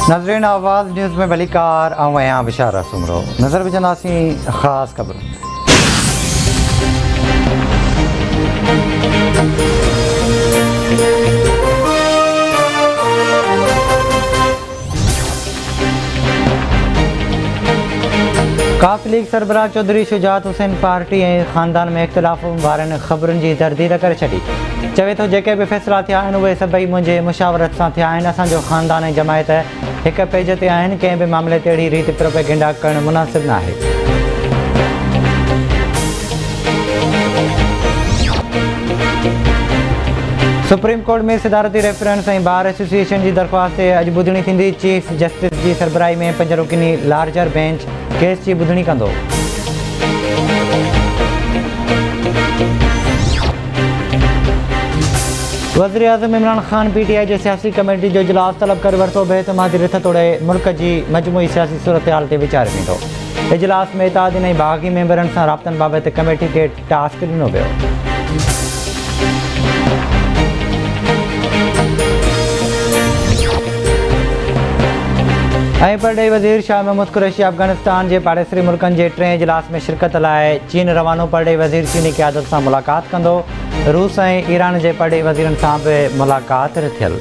नाज़रीन आवाज़ न्यूज़ में भलीकार आया बिशारा सुमरो नज़र विझंदासीं ख़ासि ख़बरूं। काफ लीग सरबराह चौधरी शुजात हुसैन पार्टी ऐं ख़ानदान में इख़्तिलाफ़ वारनि ख़बरुनि जी तरदीद करे छॾी। चवे थो जेके बि फ़ैसिला थिया आहिनि उहे सभई मुंहिंजे मुशावरत सां थिया आहिनि। असांजो ख़ानदान ऐं जमायत हिक पेज ते आहिनि। कंहिं बि मामले ते अहिड़ी रीति प्रोपेगेंडा करणु मुनासिब न आहे। सुप्रीम कोर्ट में सदारती रेफरेंस ऐं बार एसोसिएशन जी दरख़्वास्त ते अॼु ॿुधणी थींदी। चीफ जस्टिस जी सरबराही में 5 रुकनी लार्जर बेंच केस जी ॿुधणी कंदो। वज़ीर आज़म इमरान ख़ान PTI जे सियासी कमेटी जो इजलास तलब करे वरितो। बेतमादी रिथ तोड़े मुल्क जी मजमूई सियासी सूरतहाल ते वीचार वेंदो। इजलास में इतादीन ऐं बाग़ी मेंबरनि सां राब्तनि बाबति कमेटी खे टास्क ॾिनो वियो। ऐं परॾेही वज़ीर शाह महमूद कुरैशी अफ़गानिस्तान जे पाड़ेसरी मुल्कनि जे 3 इजलास में शिरकत लाइ चीन रवानो। परॾेही वज़ीर चीनी क़यादत सां मुलाक़ात कंदो। रूस ऐं ईरान जे परॾेही वज़ीरनि सां बि मुलाक़ात थियल।